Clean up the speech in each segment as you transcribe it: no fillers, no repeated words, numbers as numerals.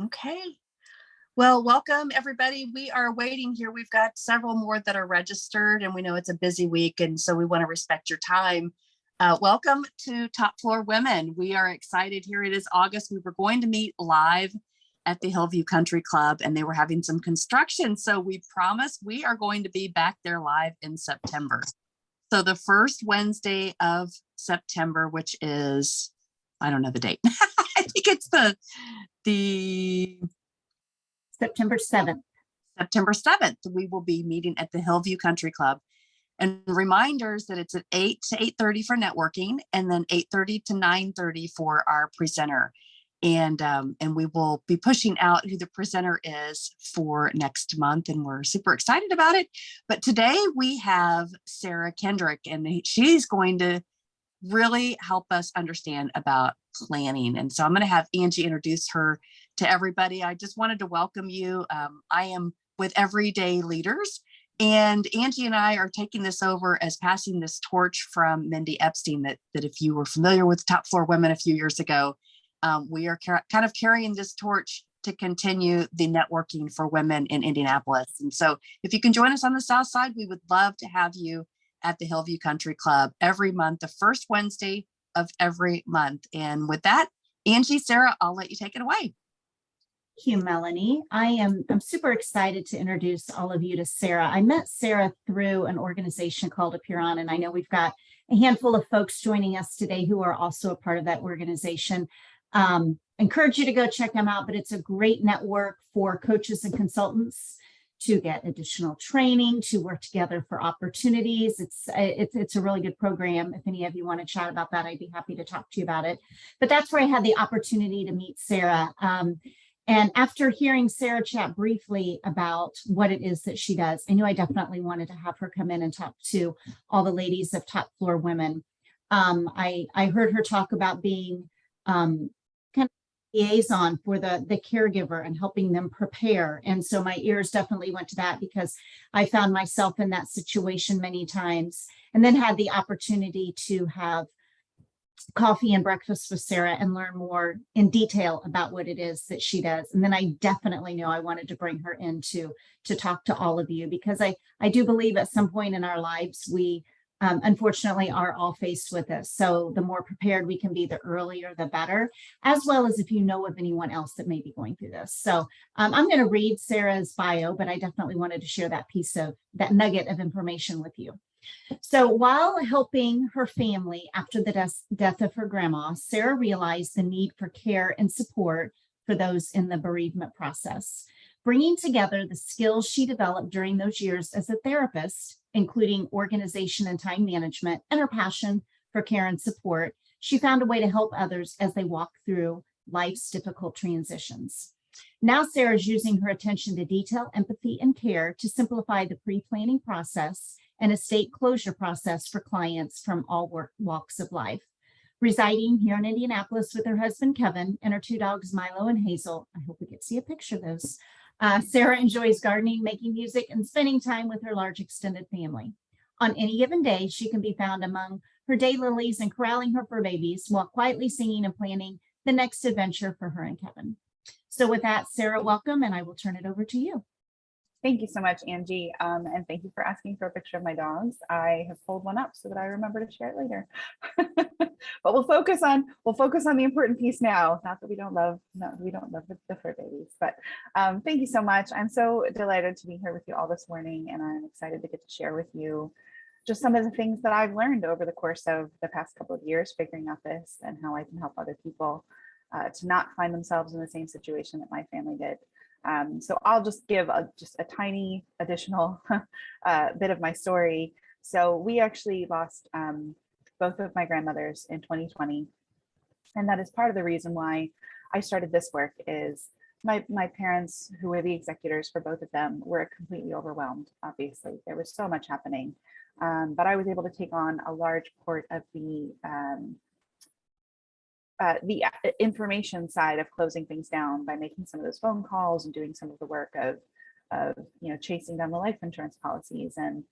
Okay. Well, welcome everybody. We are waiting here. We've got several more that are registered, and we know it's a busy week, and so we want to respect your time. Welcome to Top Floor Women. We are excited. Here it is August. We were going to meet live at the Hillview Country Club, and they were having some construction. So we promised we are going to be back there live in September. So the first Wednesday of September, which is, I don't know the date. I think it's the September 7th. September 7th, we will be meeting at the Hillview Country Club. And reminders that it's at 8 to 8:30 for networking, and then 8:30 to 9:30 for our presenter. And we will be pushing out who the presenter is for next month, and we're super excited about it. But today we have 𝗧cie Kendrick, and she's going to really help us understand about planning. And so I'm going to have Angie introduce her to everybody. I just wanted to welcome you. I am with Everyday Leaders, and Angie and I are taking this over as passing this torch from Mindy Epstein, that if you were familiar with Top Floor Women a few years ago, we are kind of carrying this torch to continue the networking for women in Indianapolis. And so if you can join us on the South Side, we would love to have you at the Hillview Country Club every month, the first Wednesday of every month. And with that, Angie, 𝗧cie, I'll let you take it away. Thank you, Melanie. I'm super excited to introduce all of you to 𝗧cie. I met 𝗧cie through an organization called 𝗃𝗏, and I know we've got a handful of folks joining us today who are also a part of that organization. Encourage you to go check them out, but it's a great network for coaches and consultants to get additional training, to work together for opportunities. It's a really good program. If any of you want to chat about that, I'd be happy to talk to you about it. But that's where I had the opportunity to meet 𝗧cie. And after hearing 𝗧cie chat briefly about what it is that she does, I knew I definitely wanted to have her come in and talk to all the ladies of Top Floor Women. I heard her talk about being kind of liaison for the caregiver and helping them prepare. And so my ears definitely went to that, because I found myself in that situation many times, and then had the opportunity to have coffee and breakfast with 𝗧cie and learn more in detail about what it is that she does. And then I definitely knew I wanted to bring her in to talk to all of you, because I do believe at some point in our lives, we unfortunately are all faced with this. So the more prepared we can be, the earlier, the better, as well as if you know of anyone else that may be going through this. So I'm going to read 𝗧cie's bio, but I definitely wanted to share that that nugget of information with you. So while helping her family after the death of her grandma, 𝗧cie realized the need for care and support for those in the bereavement process. Bringing together the skills she developed during those years as a therapist, including organization and time management, and her passion for care and support, she found a way to help others as they walk through life's difficult transitions. Now 𝗧cie is using her attention to detail, empathy, and care to simplify the pre-planning process and estate closure process for clients from all walks of life. Residing here in Indianapolis with her husband, Kevin, and her two dogs, Milo and Hazel. I hope we get to see a picture of those. 𝗧cie enjoys gardening, making music, and spending time with her large extended family. On any given day, she can be found among her daylilies and corralling her fur babies while quietly singing and planning the next adventure for her and Kevin. So with that, 𝗧cie, welcome, and I will turn it over to you. Thank you so much, Angie, and thank you for asking for a picture of my dogs. I have pulled one up so that I remember to share it later. But we'll focus on the important piece now. Not that we don't love the fur babies, but thank you so much. I'm so delighted to be here with you all this morning, and I'm excited to get to share with you just some of the things that I've learned over the course of the past couple of years figuring out this, and how I can help other people to not find themselves in the same situation that my family did. So I'll just give just a tiny additional bit of my story. So we actually lost both of my grandmothers in 2020. And that is part of the reason why I started this work. Is my parents, who were the executors for both of them, were completely overwhelmed. Obviously, there was so much happening. But I was able to take on a large part of the information side of closing things down by making some of those phone calls and doing some of the work of chasing down the life insurance policies and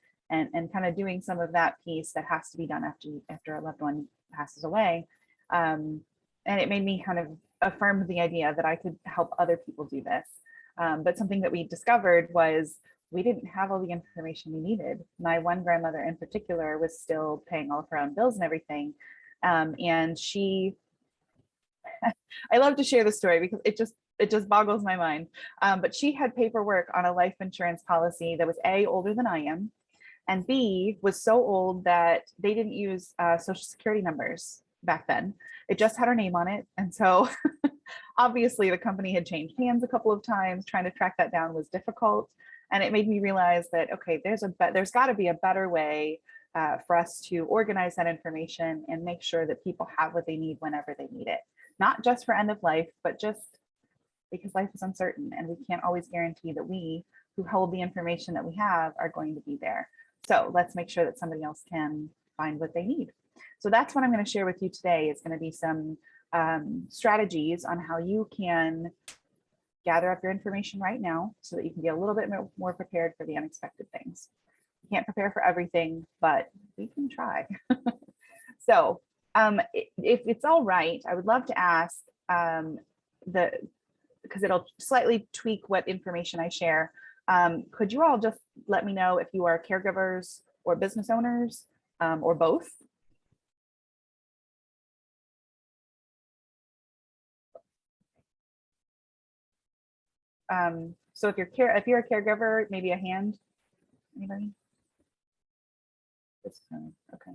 kind of doing some of that piece that has to be done after a loved one passes away. And it made me kind of affirmed the idea that I could help other people do this. But something that we discovered was we didn't have all the information we needed. My one grandmother in particular was still paying all of her own bills and everything. And she, I love to share the story because it just boggles my mind. But she had paperwork on a life insurance policy that was A, older than I am, and B, was so old that they didn't use social security numbers back then. It just had her name on it. And so obviously the company had changed hands a couple of times. Trying to track that down was difficult. And it made me realize that, okay, there's got to be a better way for us to organize that information and make sure that people have what they need whenever they need it. Not just for end of life, but just because life is uncertain and we can't always guarantee that we who hold the information that we have are going to be there. So let's make sure that somebody else can find what they need. So that's what I'm going to share with you today. Is going to be some strategies on how you can gather up your information right now so that you can be a little bit more prepared for the unexpected things. You can't prepare for everything, but we can try. So if it's all right, I would love to ask because it'll slightly tweak what information I share. Could you all just let me know if you are caregivers or business owners or both? So if you're a caregiver, maybe a hand. Anybody? Okay.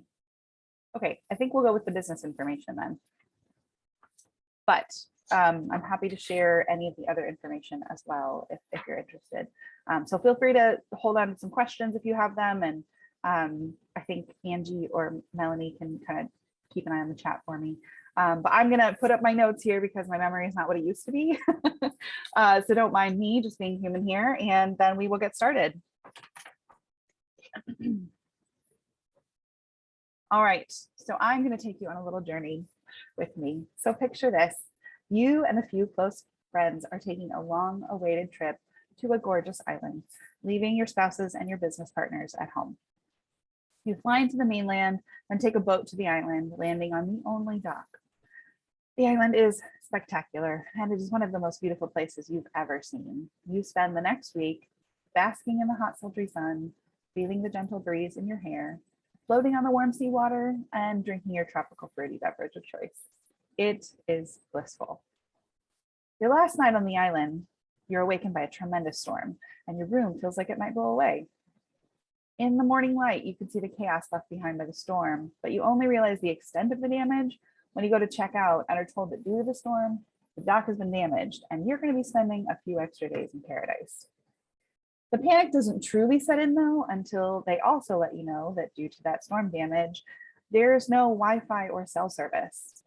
Okay, I think we'll go with the business information then. But I'm happy to share any of the other information as well if you're interested. So feel free to hold on to some questions if you have them. And I think Angie or Melanie can kind of keep an eye on the chat for me. But I'm gonna put up my notes here because my memory is not what it used to be. So don't mind me just being human here, and then we will get started. All right, so I'm gonna take you on a little journey with me. So picture this. You and a few close friends are taking a long-awaited trip to a gorgeous island, leaving your spouses and your business partners at home. You fly into the mainland and take a boat to the island, landing on the only dock. The island is spectacular, and it is one of the most beautiful places you've ever seen. You spend the next week basking in the hot, sultry sun, feeling the gentle breeze in your hair, floating on the warm seawater, and drinking your tropical fruity beverage of choice. It is blissful. Your last night on the island, you're awakened by a tremendous storm, and your room feels like it might blow away. In the morning light, you can see the chaos left behind by the storm, but you only realize the extent of the damage when you go to check out and are told that due to the storm, the dock has been damaged, and you're going to be spending a few extra days in paradise. The panic doesn't truly set in though until they also let you know that due to that storm damage, there's no Wi-Fi or cell service.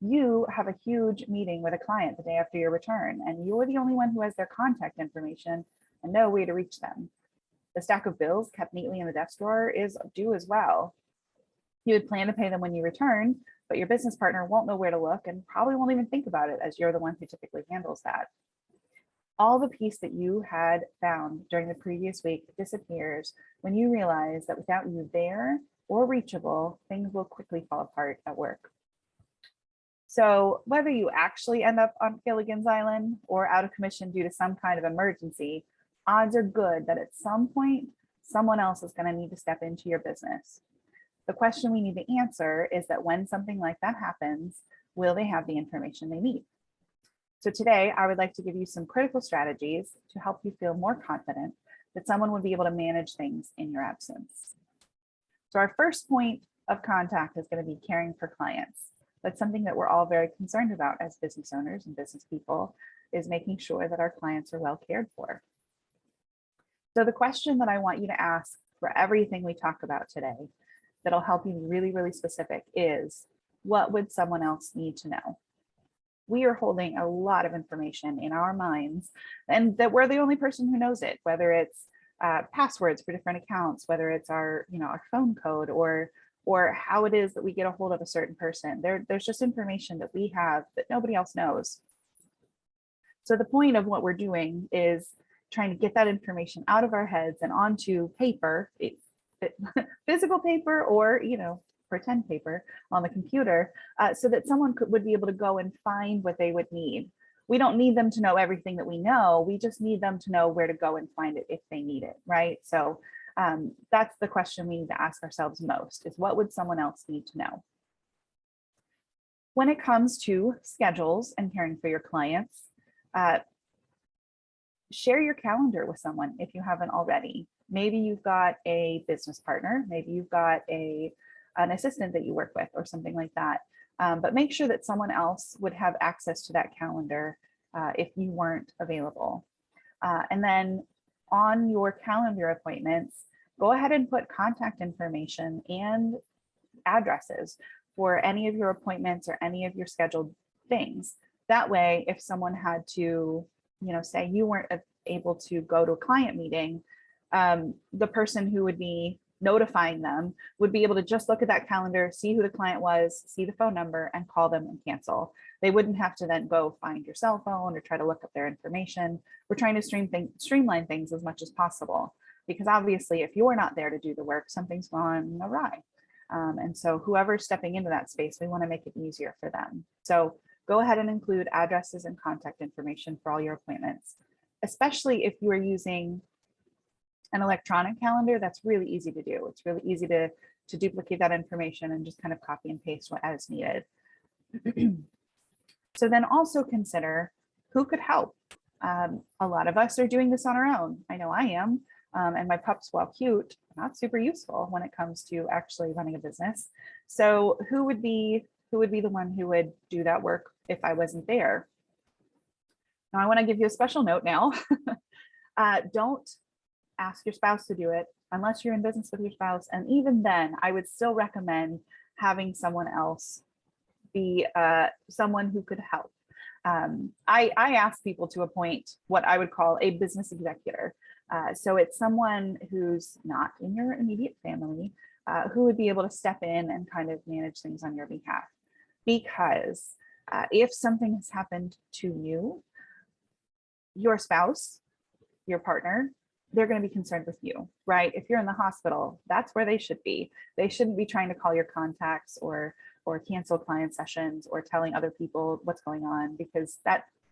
You have a huge meeting with a client the day after your return, and you're the only one who has their contact information and no way to reach them. The stack of bills kept neatly in the desk drawer is due as well. You had planned to pay them when you return, but your business partner won't know where to look and probably won't even think about it as you're the one who typically handles that. All the peace that you had found during the previous week disappears when you realize that without you there or reachable, things will quickly fall apart at work. So whether you actually end up on Gilligan's Island or out of commission due to some kind of emergency, odds are good that at some point, someone else is going to need to step into your business. The question we need to answer is that when something like that happens, will they have the information they need? So today, I would like to give you some critical strategies to help you feel more confident that someone would be able to manage things in your absence. So our first point of contact is going to be caring for clients. That's something that we're all very concerned about as business owners and business people, is making sure that our clients are well cared for. So the question that I want you to ask for everything we talk about today that'll help you be really, really specific is, what would someone else need to know? We are holding a lot of information in our minds, and that we're the only person who knows it, whether it's passwords for different accounts, whether it's our phone code or how it is that we get a hold of a certain person. There's just information that we have that nobody else knows. So the point of what we're doing is trying to get that information out of our heads and onto paper, physical paper or pretend paper on the computer, so that someone would be able to go and find what they would need. We don't need them to know everything that we know. We just need them to know where to go and find it if they need it, right? So that's the question we need to ask ourselves most, is what would someone else need to know? When it comes to schedules and caring for your clients, share your calendar with someone if you haven't already. Maybe you've got a business partner, maybe you've got an assistant that you work with or something like that. But make sure that someone else would have access to that calendar if you weren't available. And then on your calendar appointments, go ahead and put contact information and addresses for any of your appointments or any of your scheduled things. That way, if someone had to, say you weren't able to go to a client meeting, the person who would be notifying them would be able to just look at that calendar, see who the client was, see the phone number, and call them and cancel. They wouldn't have to then go find your cell phone or try to look up their information. We're trying to streamline things as much as possible, because obviously if you're not there to do the work, something's gone awry. And so whoever's stepping into that space, we want to make it easier for them. So go ahead and include addresses and contact information for all your appointments, especially if you are using an electronic calendar. That's really easy to do. It's really easy to duplicate that information and just kind of copy and paste what as needed. So then also consider who could help. A lot of us are doing this on our own. I know I am. And my pups, while cute, not super useful when it comes to actually running a business. So who would be the one who would do that work if I wasn't there? Now I want to give you a special note now. Don't ask your spouse to do it unless you're in business with your spouse. And even then, I would still recommend having someone else be someone who could help. I ask people to appoint what I would call a business executor. So it's someone who's not in your immediate family, who would be able to step in and kind of manage things on your behalf. Because if something has happened to you, your spouse, your partner, they're going to be concerned with you, right? If you're in the hospital, that's where they should be. They shouldn't be trying to call your contacts or cancel client sessions or telling other people what's going on, because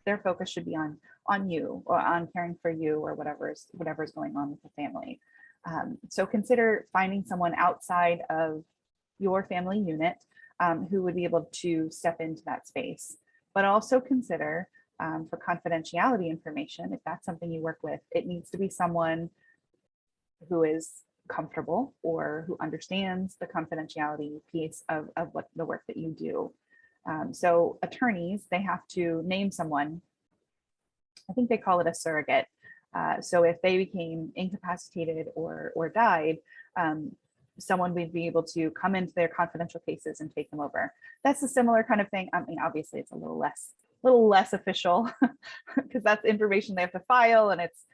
their focus should be on you or on caring for you or whatever's going on with the family. So consider finding someone outside of your family unit who would be able to step into that space. But also consider for confidentiality information, if that's something you work with, it needs to be someone who is comfortable or who understands the confidentiality piece of what the work that you do. So attorneys, they have to name someone. I think they call it a surrogate. So if they became incapacitated or died, someone would be able to come into their confidential cases and take them over. That's a similar kind of thing. I mean, obviously it's a little less official because that's information they have to file, and it's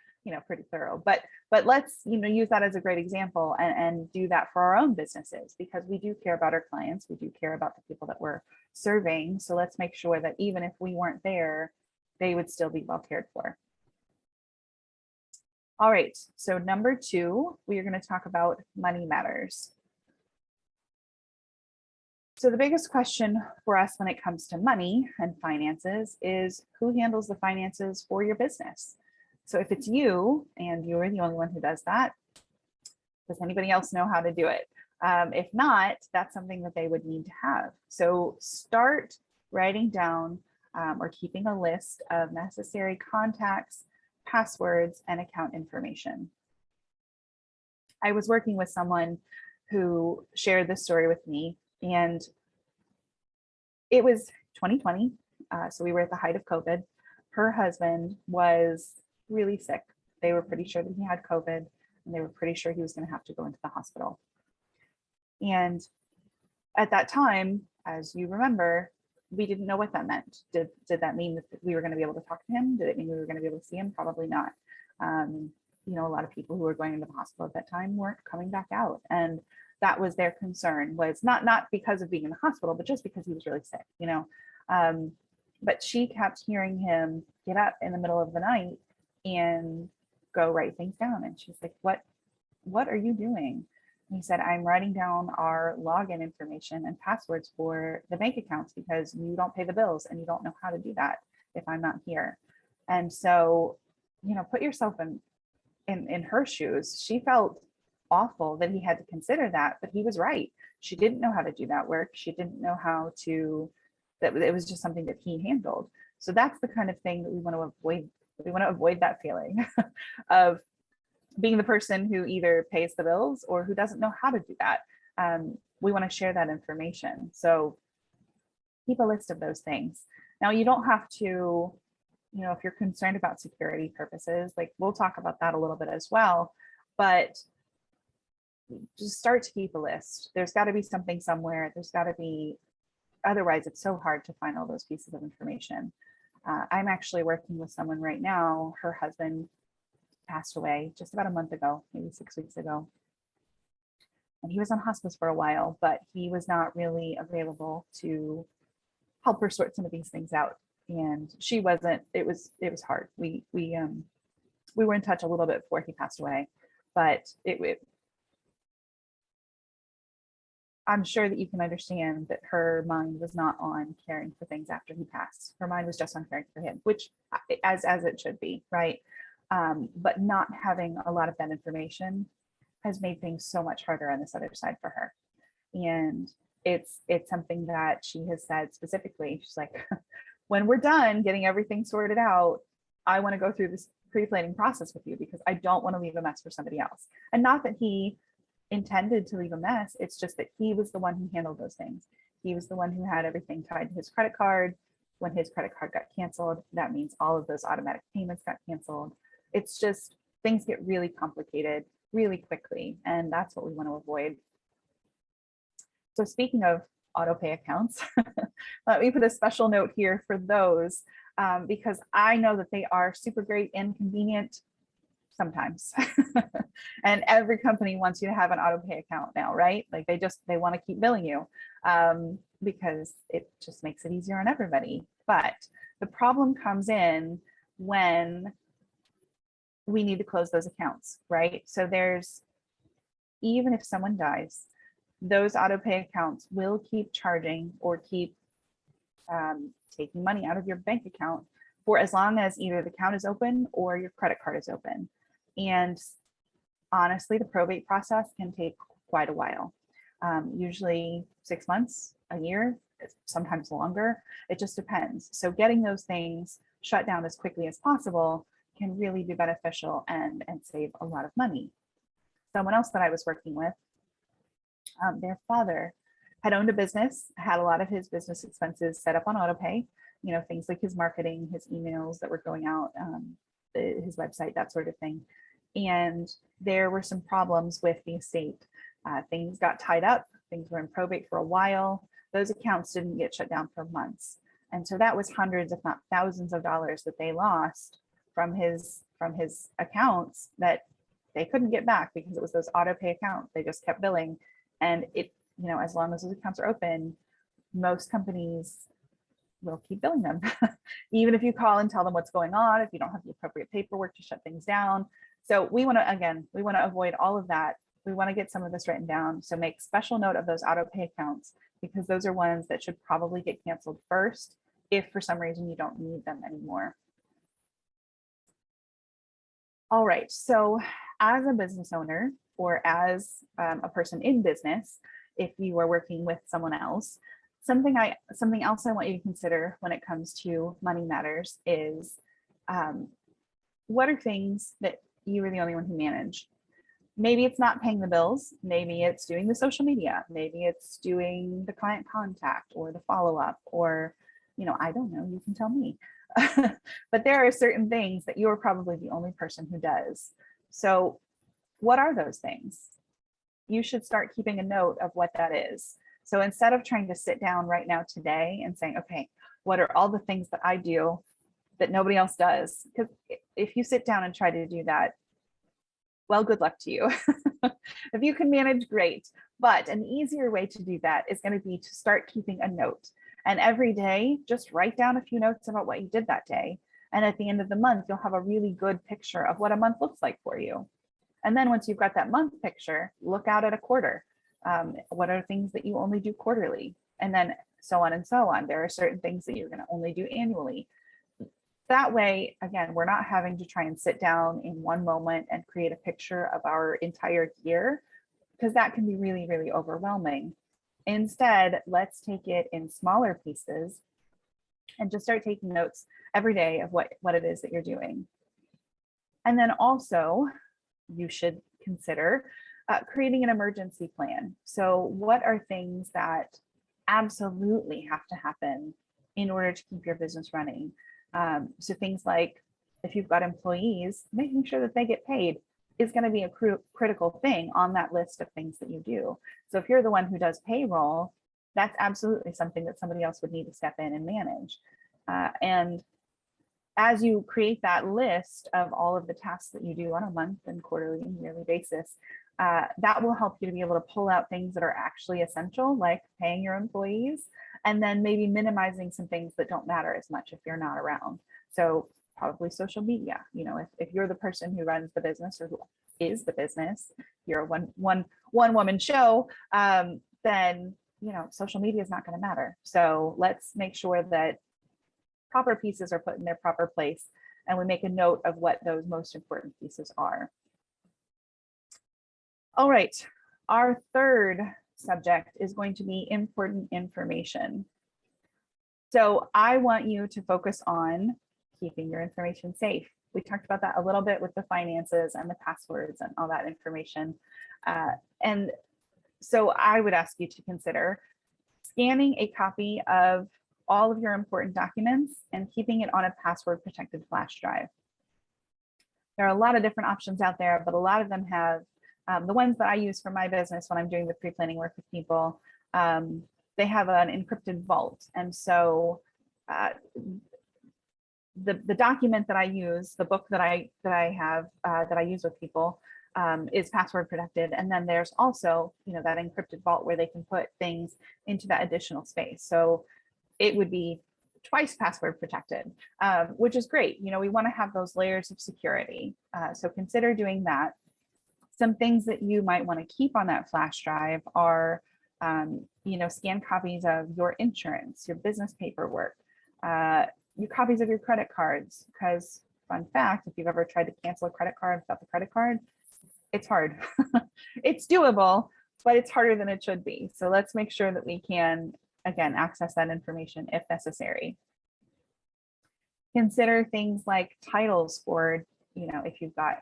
pretty thorough. But let's use that as a great example and do that for our own businesses, because we do care about our clients, we do care about the people that we're serving. So let's make sure that even if we weren't there, they would still be well cared for. All right, so number 2, we are going to talk about money matters. So the biggest question for us when it comes to money and finances is who handles the finances for your business? So if it's you and you're the only one who does that, does anybody else know how to do it? If not, that's something that they would need to have. So start writing down or keeping a list of necessary contacts, passwords, and account information. I was working with someone who shared this story with me, and it was 2020. So we were at the height of COVID. Her husband was really sick. They were pretty sure that he had COVID, and they were pretty sure he was going to have to go into the hospital. And at that time, as you remember, we didn't know what that meant. Did that mean that we were going to be able to talk to him? Did it mean we were going to be able to see him? Probably not. A lot of people who were going into the hospital at that time weren't coming back out. And that was their concern, was not because of being in the hospital, but just because he was really sick, But she kept hearing him get up in the middle of the night and go write things down. And she's like, what are you doing? He said, I'm writing down our login information and passwords for the bank accounts because you don't pay the bills and you don't know how to do that if I'm not here. And so, you know, put yourself in her shoes. She felt awful that he had to consider that, but he was right. She didn't know how to do that work. She didn't know how to, that it was just something that he handled. So that's the kind of thing that we want to avoid. We want to avoid that feeling of being the person who either pays the bills or who doesn't know how to do that. We want to share that information. So keep a list of those things. Now, you don't have to, you know, if you're concerned about security purposes, like we'll talk about that a little bit as well, but just start to keep a list. There's got to be something somewhere. There's got to be, otherwise it's so hard to find all those pieces of information. I'm actually working with someone right now. Her husband passed away just about a month ago, maybe 6 weeks ago. And he was on hospice for a while, but he was not really available to help her sort some of these things out. And she wasn't, it was hard. We were in touch a little bit before he passed away, but I'm sure that you can understand that her mind was not on caring for things after he passed. Her mind was just on caring for him, which as it should be, right? But not having a lot of that information has made things so much harder on this other side for her. And it's something that she has said specifically. She's like, when we're done getting everything sorted out, I want to go through this pre-planning process with you because I don't want to leave a mess for somebody else. And not that he intended to leave a mess. It's just that he was the one who handled those things. He was the one who had everything tied to his credit card. When his credit card got canceled, that means all of those automatic payments got canceled. It's just, things get really complicated really quickly, and that's what we want to avoid. So speaking of auto pay accounts, let me put a special note here for those, because I know that they are super great and convenient sometimes. And every company wants you to have an auto pay account now, right? Like they want to keep billing you because it just makes it easier on everybody. But the problem comes in when we need to close those accounts, right? So even if someone dies, those auto pay accounts will keep charging or keep taking money out of your bank account for as long as either the account is open or your credit card is open. And honestly, the probate process can take quite a while, usually 6 months, a year, sometimes longer. It just depends. So getting those things shut down as quickly as possible can really be beneficial and save a lot of money. Someone else that I was working with, their father had owned a business, had a lot of his business expenses set up on autopay, you know, things like his marketing, his emails that were going out, his website, that sort of thing. And there were some problems with the estate. Things got tied up, things were in probate for a while. Those accounts didn't get shut down for months. And so that was hundreds, if not thousands of dollars that they lost from his accounts that they couldn't get back because it was those auto pay accounts. They just kept billing. And it, you know, as long as those accounts are open, most companies will keep billing them. Even if you call and tell them what's going on, if you don't have the appropriate paperwork to shut things down. So we want to avoid all of that. We want to get some of this written down. So make special note of those auto pay accounts, because those are ones that should probably get canceled first if for some reason you don't need them anymore. All right, so as a business owner or as a person in business, if you are working with someone else, something else I want you to consider when it comes to money matters is what are things that you are the only one who manage? Maybe it's not paying the bills, maybe it's doing the social media, maybe it's doing the client contact or the follow-up, or, you know, I don't know, you can tell me. But there are certain things that you're probably the only person who does. So what are those things? You should start keeping a note of what that is. So instead of trying to sit down right now today and saying, okay, what are all the things that I do that nobody else does? Because if you sit down and try to do that, well, good luck to you. If you can manage, great. But an easier way to do that is going to be to start keeping a note. And every day, just write down a few notes about what you did that day. And at the end of the month, you'll have a really good picture of what a month looks like for you. And then once you've got that month picture, look out at a quarter. What are things that you only do quarterly? And then so on and so on. There are certain things that you're going to only do annually. That way, again, we're not having to try and sit down in one moment and create a picture of our entire year, because that can be really, really overwhelming. Instead, let's take it in smaller pieces and just start taking notes every day of what it is that you're doing. And then also, you should consider creating an emergency plan. So what are things that absolutely have to happen in order to keep your business running? So things like, if you've got employees, making sure that they get paid is going to be a critical thing on that list of things that you do. So if you're the one who does payroll, that's absolutely something that somebody else would need to step in and manage. And as you create that list of all of the tasks that you do on a month and quarterly and yearly basis, that will help you to be able to pull out things that are actually essential, like paying your employees, and then maybe minimizing some things that don't matter as much if you're not around. So probably social media. You know, if you're the person who runs the business or who is the business, you're a one woman show, then, you know, social media is not going to matter. So let's make sure that proper pieces are put in their proper place, and we make a note of what those most important pieces are. All right, our third subject is going to be important information. So I want you to focus on keeping your information safe. We talked about that a little bit with the finances and the passwords and all that information. And so I would ask you to consider scanning a copy of all of your important documents and keeping it on a password protected flash drive. There are a lot of different options out there, but a lot of them have the ones that I use for my business when I'm doing the pre-planning work with people, they have an encrypted vault. And so the document that I use, the book that I have that I use with people is password protected. And then there's also, you know, that encrypted vault where they can put things into that additional space. So it would be twice password protected, which is great. You know, we want to have those layers of security. So consider doing that. Some things that you might want to keep on that flash drive are, you know, scanned copies of your insurance, your business paperwork, your copies of your credit cards, because fun fact, if you've ever tried to cancel a credit card without the credit card, it's hard. It's doable, but it's harder than it should be. So let's make sure that we can, again, access that information if necessary. Consider things like titles for, you know, if you've got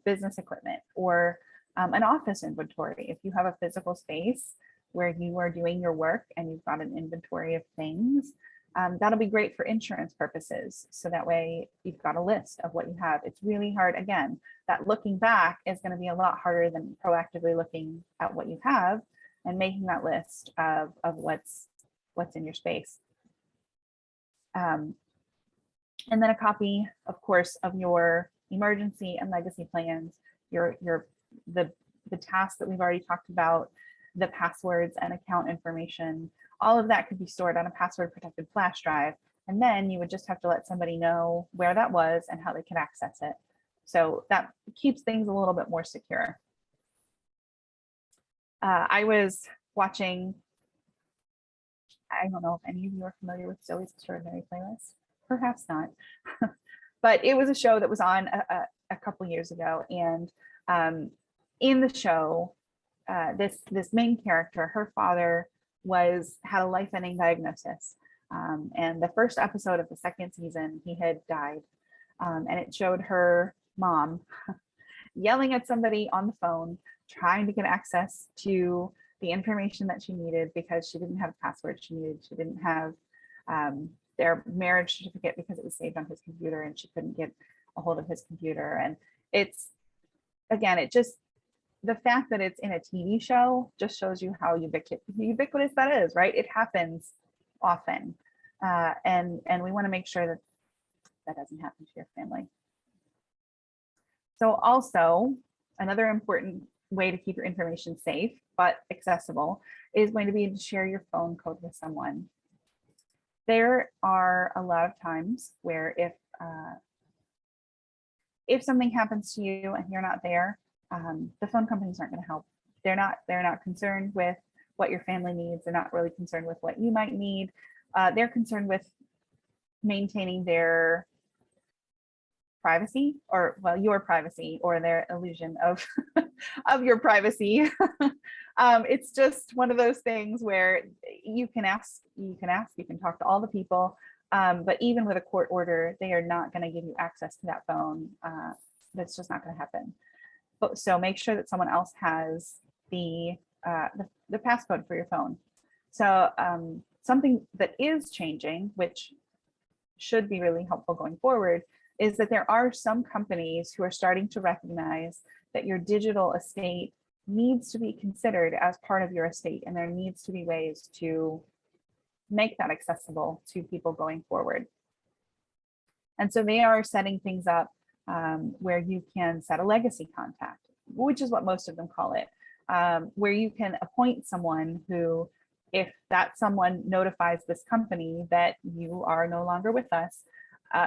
business equipment, or an office inventory. If you have a physical space where you are doing your work and you've got an inventory of things, that'll be great for insurance purposes. So that way you've got a list of what you have. It's really hard. Again, that looking back is going to be a lot harder than proactively looking at what you have and making that list of what's in your space. And then a copy, of course, of your emergency and legacy plans, the tasks that we've already talked about, the passwords and account information. All of that could be stored on a password protected flash drive. And then you would just have to let somebody know where that was and how they could access it. So that keeps things a little bit more secure. I was watching, I don't know if any of you are familiar with Zoe's Extraordinary Playlist. Perhaps not, but it was a show that was on a couple years ago. And in the show, this main character, her father had a life-ending diagnosis. And the first episode of the second season, he had died. And it showed her mom yelling at somebody on the phone, trying to get access to the information that she needed because she didn't have a password she needed. She didn't have their marriage certificate because it was saved on his computer and she couldn't get a hold of his computer. And it's, again, it just, the fact that it's in a TV show just shows you how ubiquitous that is, right? It happens often. And we want to make sure that that doesn't happen to your family. So also, another important way to keep your information safe but accessible is going to be to share your phone code with someone. There are a lot of times where if if something happens to you and you're not there, the phone companies aren't going to help. They're not concerned with what your family needs. They're not really concerned with what you might need. They're concerned with maintaining their privacy, or well, your privacy, or their illusion of of your privacy. It's just one of those things where you can talk to all the people, but even with a court order, they are not going to give you access to that phone. That's just not going to happen. But so make sure that someone else has the passcode for your phone. So something that is changing, which should be really helpful going forward, is that there are some companies who are starting to recognize that your digital estate needs to be considered as part of your estate, and there needs to be ways to make that accessible to people going forward. And so they are setting things up where you can set a legacy contact, which is what most of them call it, where you can appoint someone who, if that someone notifies this company that you are no longer with us,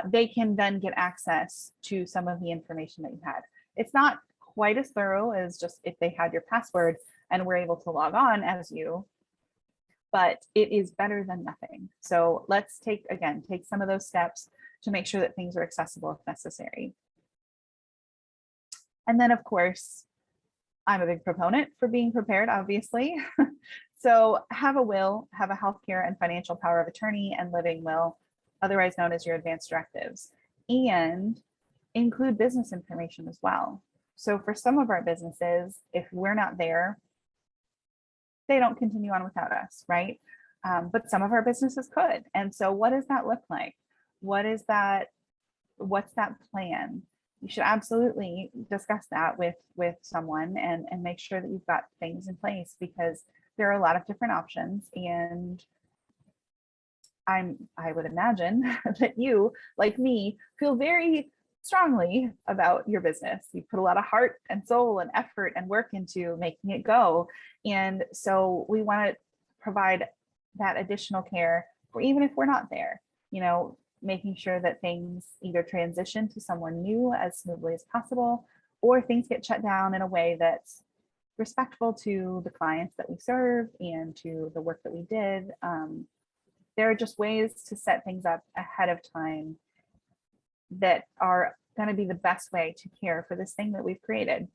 they can then get access to some of the information that you had. It's not quite as thorough as just if they had your password and were able to log on as you, but it is better than nothing. So let's take some of those steps to make sure that things are accessible if necessary. And then, of course, I'm a big proponent for being prepared, obviously. So have a will, have a healthcare and financial power of attorney and living will, otherwise known as your advance directives, and include business information as well. So for some of our businesses, if we're not there, they don't continue on without us, right? But some of our businesses could. And so what does that look like? What's that plan? You should absolutely discuss that with someone and make sure that you've got things in place, because there are a lot of different options. And I would imagine that you, like me, feel very strongly about your business. You put a lot of heart and soul and effort and work into making it go. And so we want to provide that additional care for even if we're not there, making sure that things either transition to someone new as smoothly as possible, or things get shut down in a way that's respectful to the clients that we serve and to the work that we did. There are just ways to set things up ahead of time that are going to be the best way to care for this thing that we've created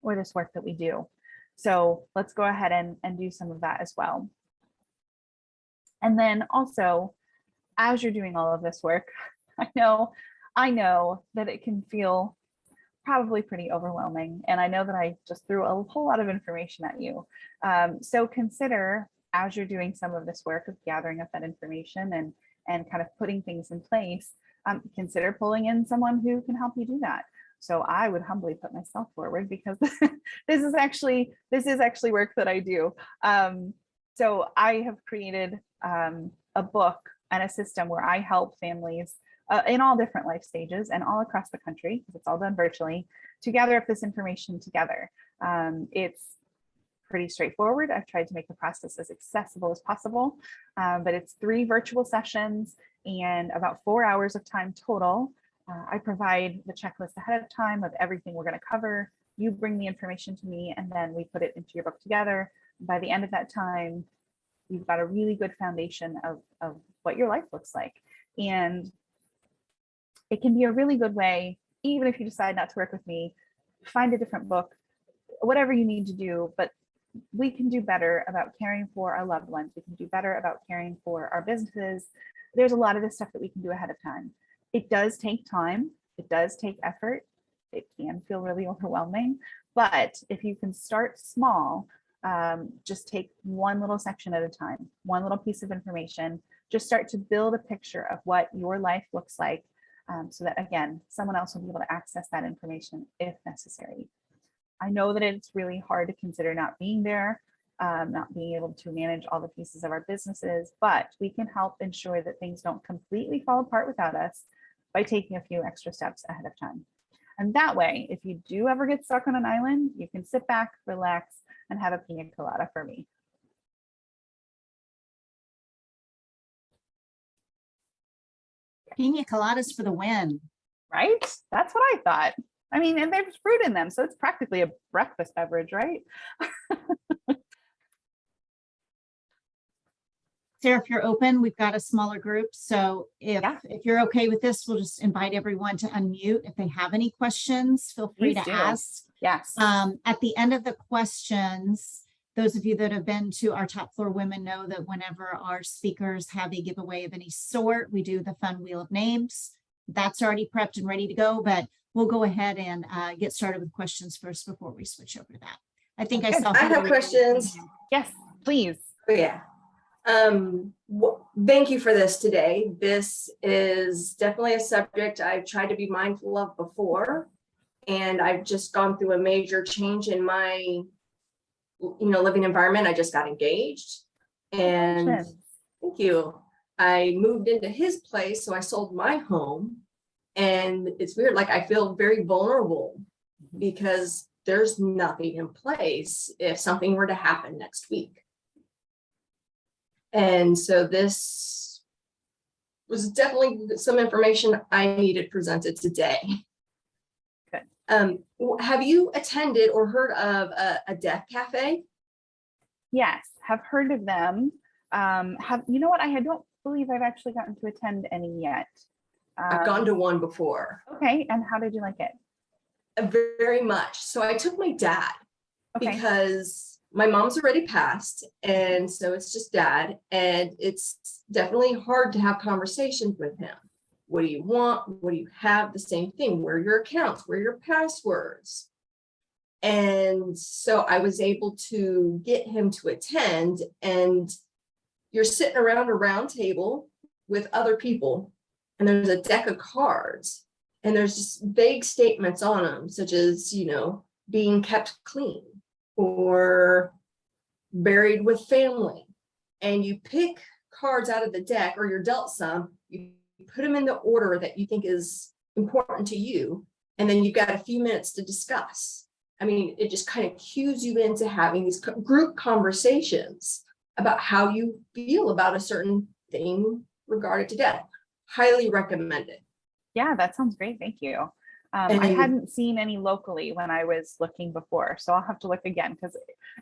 or this work that we do. So let's go ahead and do some of that as well. And then also, as you're doing all of this work, I know that it can feel probably pretty overwhelming. And I know that I just threw a whole lot of information at you. So consider, as you're doing some of this work of gathering up that information and kind of putting things in place, consider pulling in someone who can help you do that. So I would humbly put myself forward, because this is actually work that I do. So I have created a book and a system where I help families in all different life stages and all across the country, because it's all done virtually, to gather up this information together. It's pretty straightforward. I've tried to make the process as accessible as possible, but it's 3 virtual sessions and about 4 hours of time total. I provide the checklist ahead of time of everything we're going to cover. You bring the information to me, and then we put it into your book together. By the end of that time, you've got a really good foundation of what your life looks like. And it can be a really good way, even if you decide not to work with me, find a different book, whatever you need to do, but we can do better about caring for our loved ones. We can do better about caring for our businesses. There's a lot of this stuff that we can do ahead of time. It does take time. It does take effort. It can feel really overwhelming, but if you can start small, just take one little section at a time, one little piece of information, just start to build a picture of what your life looks like, so that, again, someone else will be able to access that information if necessary. I know that it's really hard to consider not being there, not being able to manage all the pieces of our businesses, but we can help ensure that things don't completely fall apart without us by taking a few extra steps ahead of time. And that way, if you do ever get stuck on an island, you can sit back, relax, and have a pina colada for me. Pina coladas for the win. Right? That's what I thought. I mean, and there's fruit in them, so it's practically a breakfast beverage, right? Sarah, if you're open, we've got a smaller group. So Yeah. if you're okay with this, we'll just invite everyone to unmute. If they have any questions, feel free Please to do. ask. Yes. At the end of the questions, those of you that have been to our top floor women know that whenever our speakers have a giveaway of any sort, we do the fun wheel of names. That's already prepped and ready to go, but we'll go ahead and get started with questions first before we switch over to that. I think I saw. I have questions. Yes, please. Oh, yeah. Thank you for this today. This is definitely a subject I've tried to be mindful of before, and I've just gone through a major change in my, living environment. I just got engaged, and thank you. I moved into his place, so I sold my home, and it's weird. Like, I feel very vulnerable because there's nothing in place if something were to happen next week. And so this was definitely some information I needed presented today. Good. Have you attended or heard of a deaf cafe? Yes, have heard of them. You know what? I don't believe I've actually gotten to attend any yet. I've gone to one before. Okay, and how did you like it? Very much. So I took my dad because my mom's already passed, and so it's just dad, and it's definitely hard to have conversations with him. What do you want? What do you have? The same thing. Where are your accounts? Where are your passwords? And so I was able to get him to attend, and you're sitting around a round table with other people, and there's a deck of cards, and there's just vague statements on them, such as, being kept clean, or buried with family. And you pick cards out of the deck, or you're dealt some, you put them in the order that you think is important to you, and then you've got a few minutes to discuss. I mean, it just kind of cues you into having these group conversations about how you feel about a certain thing regarded to death. Highly recommend it. Yeah, that sounds great. Thank you. I hadn't seen any locally when I was looking before, so I'll have to look again, because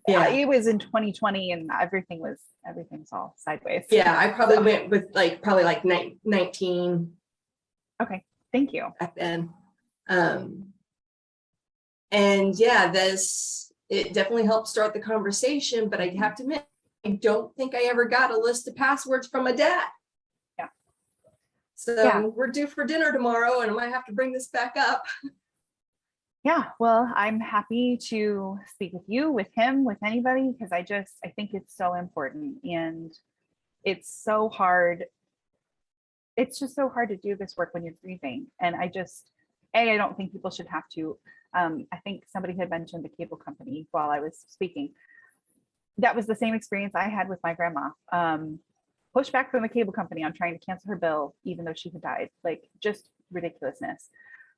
it was in 2020 and everything's all sideways. Yeah, I probably went with probably 19. Okay, thank you. Back then. And yeah, it definitely helped start the conversation, but I have to admit, I don't think I ever got a list of passwords from my dad. So we're due for dinner tomorrow, and I might have to bring this back up. Yeah, well, I'm happy to speak with you, with him, with anybody, because I think it's so important, and it's so hard. It's just so hard to do this work when you're grieving. And I don't think people should have to. I think somebody had mentioned the cable company while I was speaking. That was the same experience I had with my grandma. Pushback from the cable company on trying to cancel her bill, even though she had died, just ridiculousness.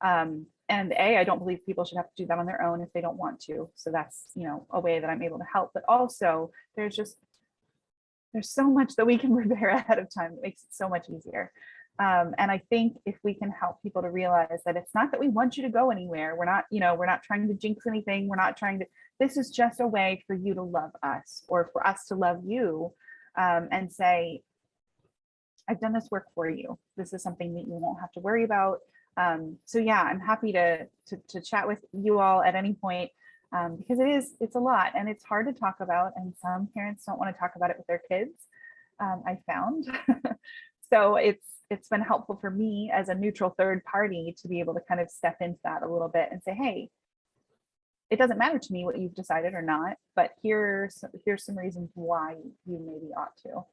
And I don't believe people should have to do that on their own if they don't want to. So that's, a way that I'm able to help. But also there's so much that we can prepare ahead of time that makes it so much easier. And I think if we can help people to realize that it's not that we want you to go anywhere. We're not trying to jinx anything. This is just a way for you to love us, or for us to love you, and say, I've done this work for you. This is something that you won't have to worry about. So yeah, I'm happy to chat with you all at any point, because it's a lot, and it's hard to talk about, and some parents don't want to talk about it with their kids. I found. So it's been helpful for me as a neutral third party to be able to kind of step into that a little bit and say, hey, it doesn't matter to me what you've decided or not, but here's some reasons why you maybe ought to.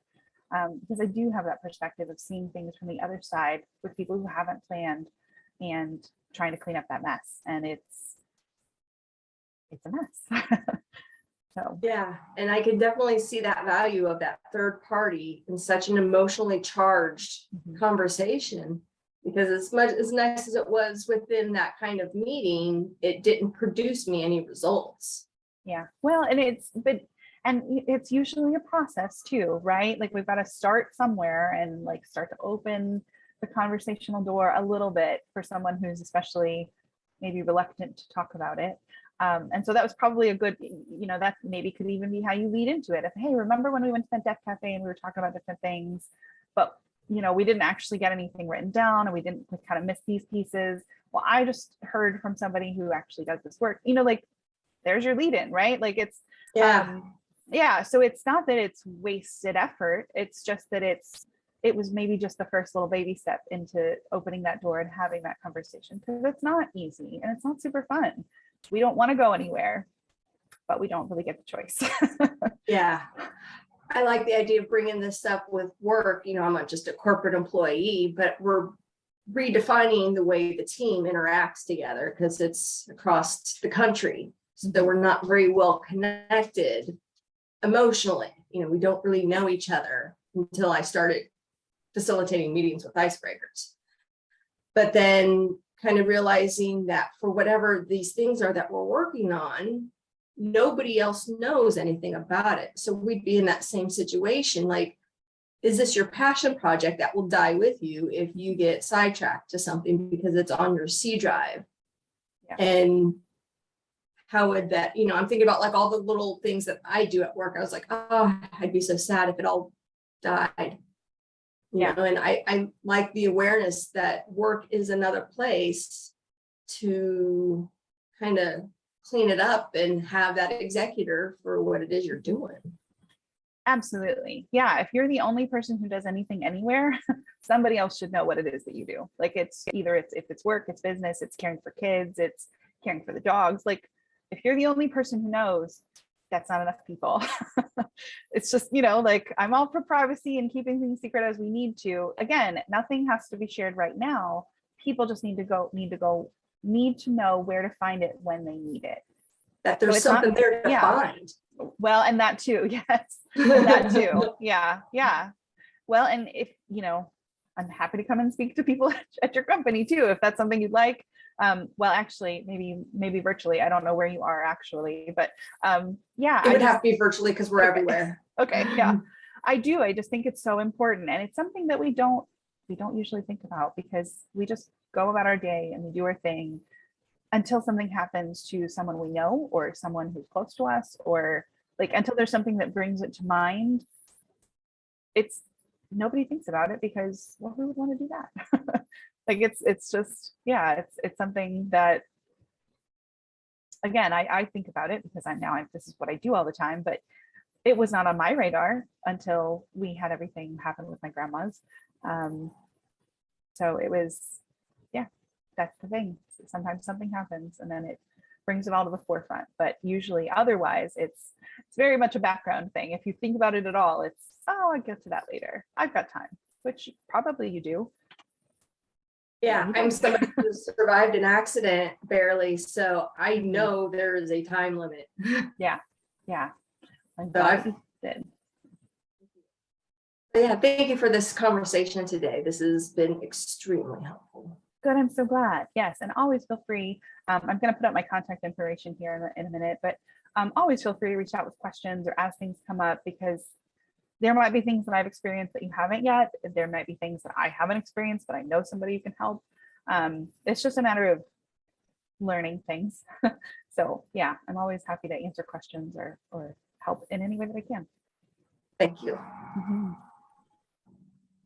Because I do have that perspective of seeing things from the other side with people who haven't planned and trying to clean up that mess. And it's a mess. So yeah, and I can definitely see that value of that third party in such an emotionally charged conversation, because as nice as it was within that kind of meeting, it didn't produce me any results. Yeah, well, and it's usually a process too, right? We've got to start somewhere and start to open the conversational door a little bit for someone who's especially maybe reluctant to talk about it. And so that was probably a good, that maybe could even be how you lead into it. If, hey, remember when we went to that deaf cafe and we were talking about different things, but we didn't actually get anything written down, and we didn't kind of miss these pieces. Well, I just heard from somebody who actually does this work, like there's your lead in, right? Like it's, yeah. So it's not that it's wasted effort. It's just that it was maybe just the first little baby step into opening that door and having that conversation, because it's not easy and it's not super fun. We don't want to go anywhere, but we don't really get the choice. Yeah. I like the idea of bringing this up with work. I'm not just a corporate employee, but we're redefining the way the team interacts together, because it's across the country. So we're not very well connected emotionally. We don't really know each other until I started facilitating meetings with icebreakers. But then kind of realizing that for whatever these things are that we're working on, nobody else knows anything about it. So we'd be in that same situation. Like, is this your passion project that will die with you if you get sidetracked to something because it's on your C drive? Yeah. And how would that, I'm thinking about like all the little things that I do at work. I was like, oh, I'd be so sad if it all died. And I like the awareness that work is another place to kind of clean it up and have that executor for what it is you're doing. Absolutely. Yeah. If you're the only person who does anything anywhere, somebody else should know what it is that you do. Like it's either if it's work, it's business, it's caring for kids, it's caring for the dogs. Like if you're the only person who knows, that's not enough people. It's just, like I'm all for privacy and keeping things secret as we need to. Again, nothing has to be shared right now. People just need to know where to find it when they need it. That there's something there to find. Well, and that too. Yes. That too. Yeah. Yeah. Well, and if, I'm happy to come and speak to people at your company too, if that's something you'd like. Well, actually, maybe virtually. I don't know where you are actually, but yeah. It would have to be virtually because we're everywhere. Okay. Yeah, I do. I just think it's so important. And it's something that we don't usually think about, because we just go about our day and we do our thing until something happens to someone we know or someone who's close to us, or like until there's something that brings it to mind. Nobody thinks about it because, well, who would want to do that? Like it's just, yeah, it's something that, again, I think about it because this is what I do all the time, but it was not on my radar until we had everything happen with my grandma's. So it was, yeah, that's the thing. Sometimes something happens and then it brings it all to the forefront, but usually otherwise it's very much a background thing. If you think about it at all, it's, oh, I'll get to that later. I've got time, which probably you do. Yeah, I'm somebody who survived an accident barely, so I know there is a time limit. Yeah, yeah. So yeah, thank you for this conversation today. This has been extremely helpful. Good, I'm so glad. Yes, and always feel free. I'm going to put up my contact information here in a minute, but always feel free to reach out with questions or as things come up, because there might be things that I've experienced that you haven't yet. There might be things that I haven't experienced, but I know somebody who can help. It's just a matter of learning things. So yeah, I'm always happy to answer questions or help in any way that I can. Thank you. Mm-hmm.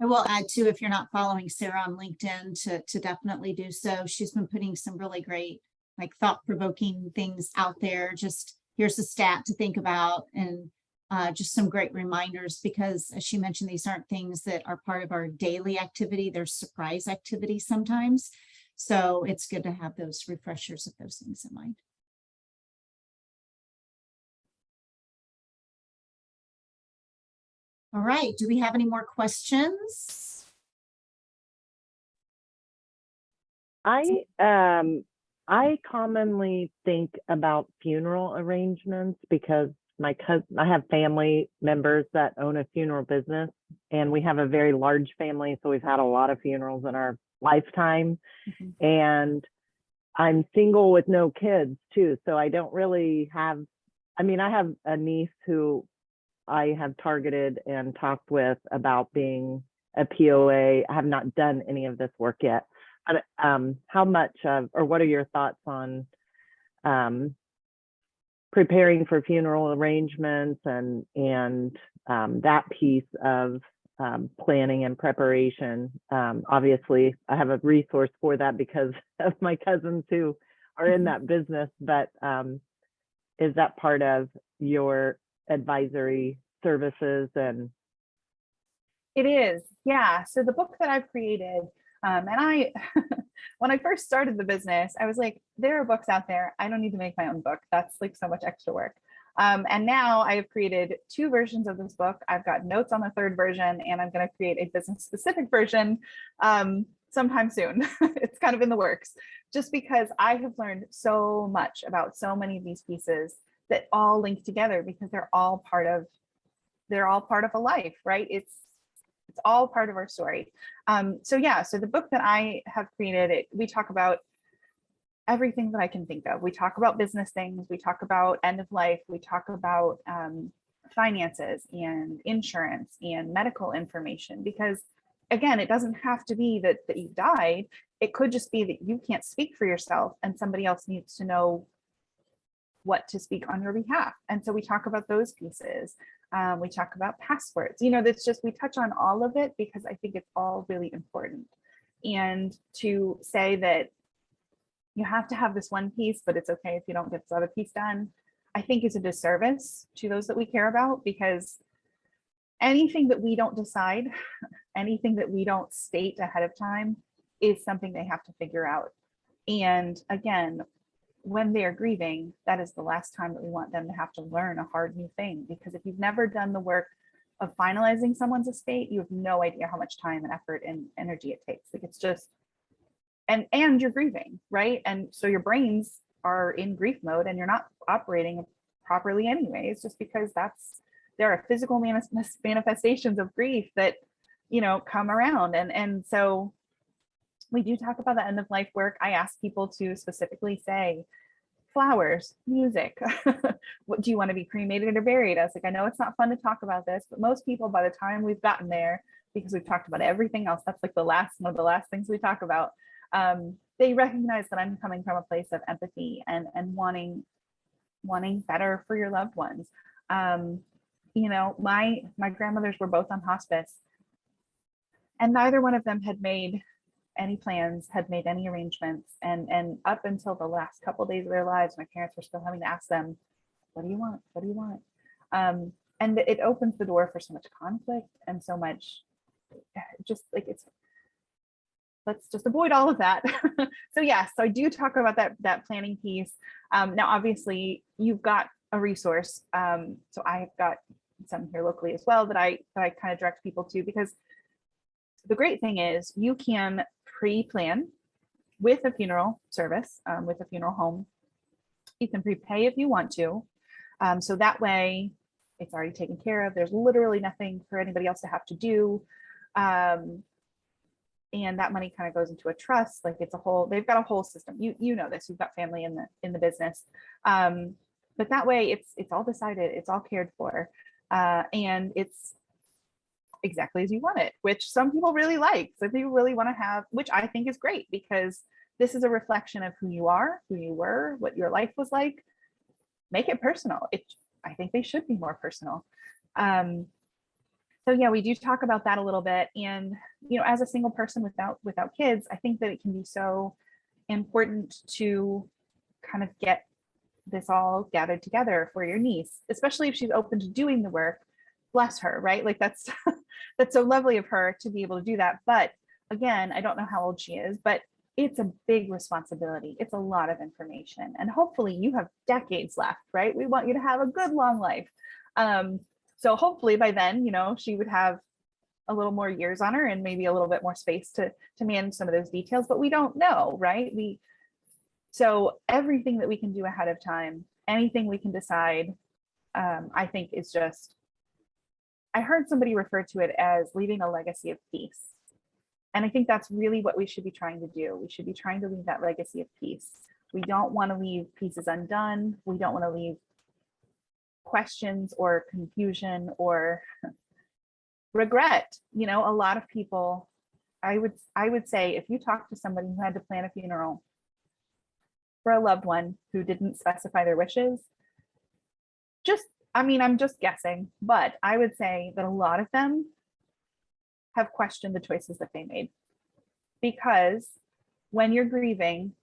I will add too, if you're not following Sarah on LinkedIn, to definitely do so. She's been putting some really great, like thought-provoking things out there. Just here's a stat to think about, and just some great reminders, because as she mentioned, these aren't things that are part of our daily activity. There's surprise activity sometimes. So it's good to have those refreshers of those things in mind. All right, do we have any more questions? I commonly think about funeral arrangements because I have family members that own a funeral business, and we have a very large family. So we've had a lot of funerals in our lifetime. Mm-hmm. And I'm single with no kids too. So I don't really have, I have a niece who I have targeted and talked with about being a POA. I have not done any of this work yet. But, how much of, or what are your thoughts on preparing for funeral arrangements and that piece of planning and preparation? Obviously, I have a resource for that because of my cousins who are in that business, but is that part of your advisory services? And it is, yeah. So the book that I've created, and I, when I first started the business, I was like, there are books out there. I don't need to make my own book. That's like so much extra work. And now I have created 2 versions of this book. I've got notes on the 3rd version, and I'm going to create a business specific version sometime soon. It's kind of in the works, just because I have learned so much about so many of these pieces that all link together because they're all part of a life, right? It's all part of our story. So yeah, so the book that I have created, we talk about everything that I can think of. We talk about business things, we talk about end of life, we talk about finances and insurance and medical information, because again, it doesn't have to be that you died. It could just be that you can't speak for yourself and somebody else needs to know what to speak on your behalf. And so we talk about those pieces. We talk about passwords, that's just, we touch on all of it because I think it's all really important. And to say that you have to have this one piece, but it's okay if you don't get this other piece done, I think is a disservice to those that we care about, because anything that we don't decide, anything that we don't state ahead of time is something they have to figure out. And again, when they are grieving, that is the last time that we want them to have to learn a hard new thing, because if you've never done the work of finalizing someone's estate, you have no idea how much time and effort and energy it takes. Like, it's just, and you're grieving, right? And so your brains are in grief mode and you're not operating properly anyways, just because there are physical manifestations of grief that, come around. And so we do talk about the end of life work. I ask people to specifically say flowers, music. What do you want to be, cremated or buried? I was like, I know it's not fun to talk about this, but most people, by the time we've gotten there, because we've talked about everything else, that's like one of the last things we talk about. They recognize that I'm coming from a place of empathy and wanting better for your loved ones. My grandmothers were both on hospice, and neither one of them had made any plans, had made any arrangements. And up until the last couple of days of their lives, my parents were still having to ask them, what do you want? What do you want? And it opens the door for so much conflict and so much, just like, let's just avoid all of that. So yes, so I do talk about that planning piece. Now, obviously you've got a resource. So I've got some here locally as well that I kind of direct people to, because the great thing is you can pre-plan with a funeral service, with a funeral home. You can prepay if you want to. So that way it's already taken care of. There's literally nothing for anybody else to have to do. And that money kind of goes into a trust. Like, they've got a whole system. You know this, you've got family in the business. But that way it's all decided, it's all cared for. And it's exactly as you want it, which some people really like. So people really want to have, which I think is great, because this is a reflection of who you are, who you were, what your life was like. Make it personal. I think they should be more personal. So yeah, we do talk about that a little bit. And, as a single person without kids, I think that it can be so important to kind of get this all gathered together for your niece, especially if she's open to doing the work. Bless her, right? Like, that's so lovely of her to be able to do that. But again, I don't know how old she is, but it's a big responsibility. It's a lot of information, and hopefully you have decades left, right? We want you to have a good long life. So hopefully by then, she would have a little more years on her and maybe a little bit more space to manage some of those details, but we don't know, right? So everything that we can do ahead of time, anything we can decide, I think is just, I heard somebody refer to it as leaving a legacy of peace. And I think that's really what we should be trying to do. We should be trying to leave that legacy of peace. We don't want to leave pieces undone. We don't want to leave questions or confusion or regret. You know, a lot of people, I would say, if you talk to somebody who had to plan a funeral for a loved one who didn't specify their wishes, I mean, I'm just guessing, but I would say that a lot of them have questioned the choices that they made. Because when you're grieving,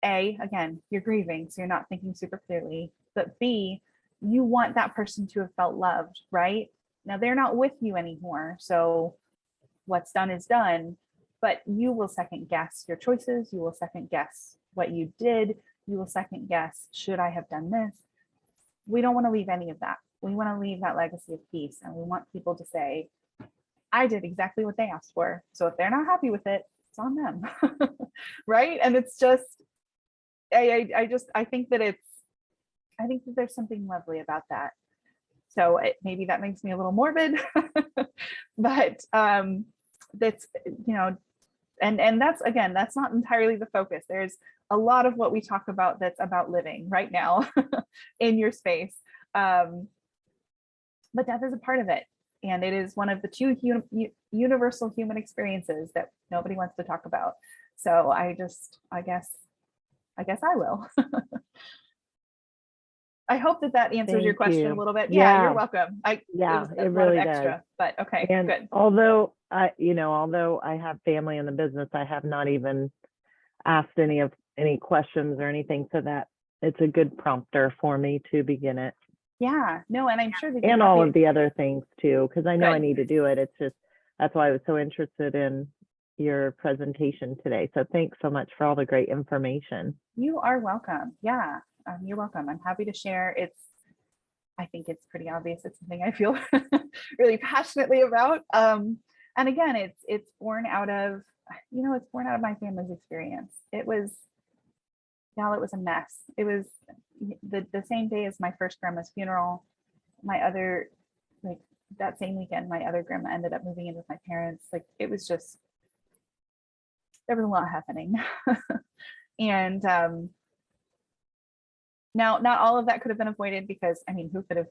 again, you're grieving, so you're not thinking super clearly, but B, you want that person to have felt loved, right? Now they're not with you anymore, so what's done is done, but you will second guess your choices, you will second guess what you did, you will second guess, should I have done this? We don't want to leave any of that. We want to leave that legacy of peace, and we want people to say, I did exactly what they asked for. So if they're not happy with it, it's on them. Right? And it's just, I think that there's something lovely about that. So maybe that makes me a little morbid, but that's, you know, and that's, again, that's not entirely the focus. There's a lot of what we talk about that's about living right now in your space. But death is a part of it. And it is one of the two universal human experiences that nobody wants to talk about. So I guess I will. I hope that answers your question a little bit. Yeah, you're welcome. It really does. But okay, and good. Although I have family in the business, I have not even asked any questions or anything, so that it's a good prompter for me to begin it. Yeah, no, and I'm sure that and all of the other things too, because I know I need to do it. It's just, that's why I was so interested in your presentation today. So thanks so much for all the great information. You are welcome. Yeah, you're welcome. I'm happy to share. I think it's pretty obvious. It's something I feel really passionately about. And again, it's born out of, it's born out of my family's experience. It was a mess. It was the same day as my first grandma's funeral. That same weekend, my other grandma ended up moving in with my parents. It was just, there was a lot happening. And now, not all of that could have been avoided, because who could have,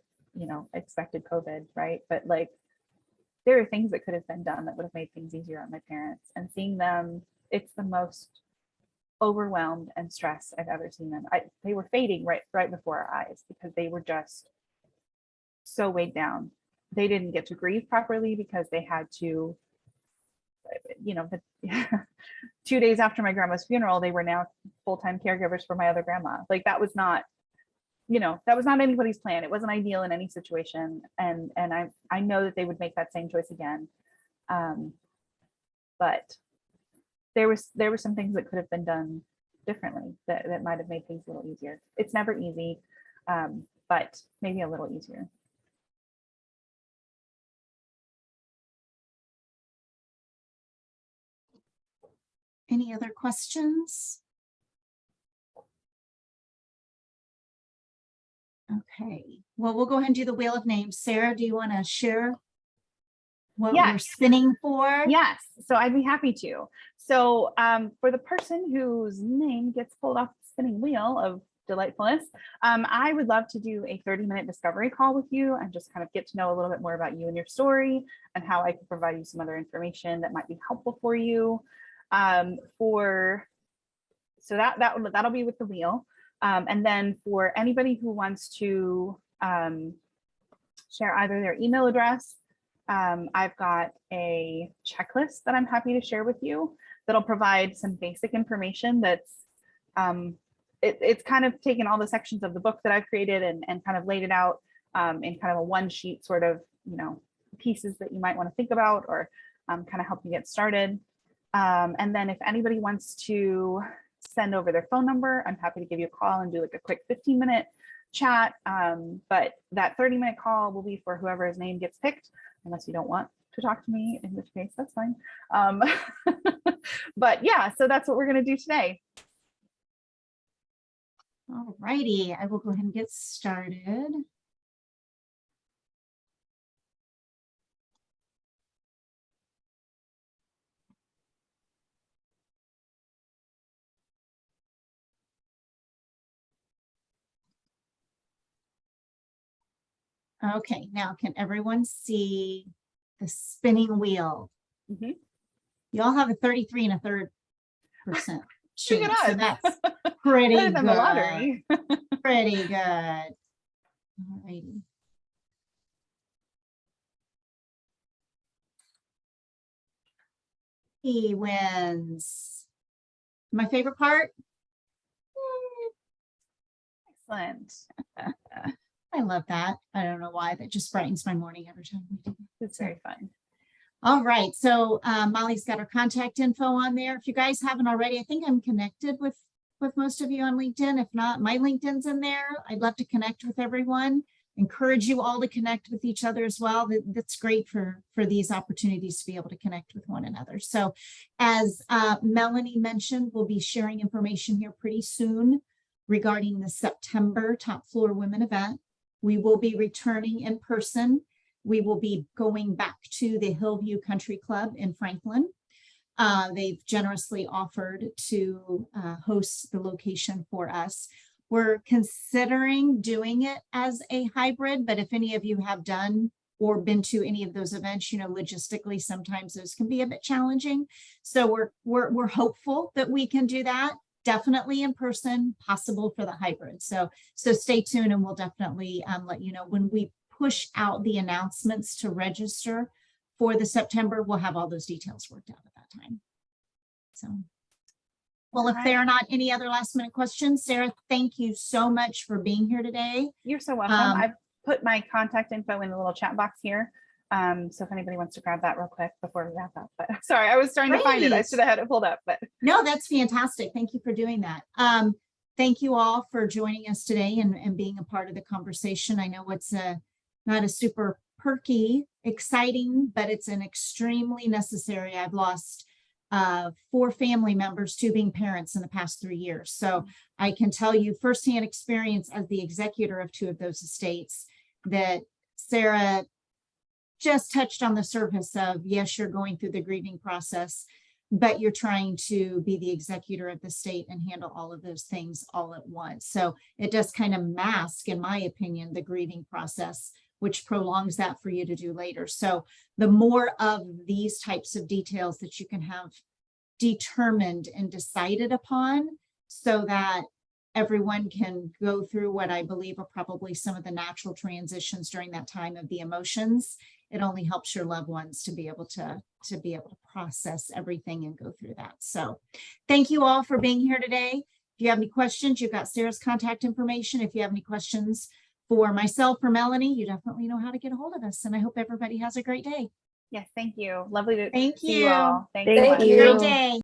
expected COVID, right? But there are things that could have been done that would have made things easier on my parents. And seeing them, it's the most overwhelmed and stressed I've ever seen them. They were fading right before our eyes, because they were just so weighed down. They didn't get to grieve properly because they had to, 2 days after my grandma's funeral, they were now full-time caregivers for my other grandma. That was not, that was not anybody's plan. It wasn't ideal in any situation. And I know that they would make that same choice again. But there were some things that could have been done differently that might have made things a little easier. It's never easy, but maybe a little easier. Any other questions? Okay, well, we'll go ahead and do the wheel of names. Sarah, do you want to share what we're spinning for? Yes, so I'd be happy to. So for the person whose name gets pulled off the spinning wheel of delightfulness, I would love to do a 30-minute discovery call with you and just kind of get to know a little bit more about you and your story, and how I can provide you some other information that might be helpful for you. So that'll be with the wheel. And then for anybody who wants to share either their email address, I've got a checklist that I'm happy to share with you that'll provide some basic information that's it's kind of taken all the sections of the book that I've created and kind of laid it out in kind of a one sheet sort of, pieces that you might want to think about, or kind of help you get started. And then if anybody wants to send over their phone number, I'm happy to give you a call and do a quick 15-minute chat. But that 30-minute call will be for whoever's name gets picked, unless you don't want to talk to me, in which case that's fine. But yeah, so that's what we're going to do today. All righty, I will go ahead and get started. Okay, now can everyone see the spinning wheel? Mhm. Y'all have a 33 1/3% Pretty good chance. So odds. that's pretty Better than the good. lottery. Pretty good. All righty. He wins. My favorite part? Excellent. I love that. I don't know why. That just brightens my morning every time we do it. It's very fun. All right. So Molly's got her contact info on there. If you guys haven't already, I think I'm connected with most of you on LinkedIn. If not, my LinkedIn's in there. I'd love to connect with everyone. Encourage you all to connect with each other as well. That's great for these opportunities to be able to connect with one another. So as Melanie mentioned, we'll be sharing information here pretty soon regarding the September Top Floor Women event. We will be returning in person. We will be going back to the Hillview Country Club in Franklin. They've generously offered to host the location for us. We're considering doing it as a hybrid, but if any of you have done or been to any of those events, you know, logistically, sometimes those can be a bit challenging. So we're hopeful that we can do that. Definitely in person, possible for the hybrid. So stay tuned, and we'll definitely let you know when we push out the announcements to register for the September. We'll have all those details worked out at that time. So, well, if there are not any other last minute questions, Sarah, thank you so much for being here today. You're so welcome. I've put my contact info in the little chat box here. So if anybody wants to grab that real quick before we wrap up, but sorry, I was trying to find it. I should have had it pulled up, but no, that's fantastic. Thank you for doing that. Thank you all for joining us today and being a part of the conversation. I know it's not a super perky, exciting, but it's an extremely necessary. I've lost 4 family members, 2 being parents in the past 3 years. So I can tell you firsthand experience as the executor of 2 of those estates that Sarah just touched on the surface of, yes, you're going through the grieving process, but you're trying to be the executor of the state and handle all of those things all at once. So it does kind of mask, in my opinion, the grieving process, which prolongs that for you to do later. So the more of these types of details that you can have determined and decided upon, so that everyone can go through what I believe are probably some of the natural transitions during that time of the emotions, it only helps your loved ones to be able to process everything and go through that. So thank you all for being here today. If you have any questions, you've got Sarah's contact information. If you have any questions for myself or Melanie, you definitely know how to get a hold of us. And I hope everybody has a great day. yes, thank you. Lovely to Thank see you. all. Thank Thank you. you. Great day.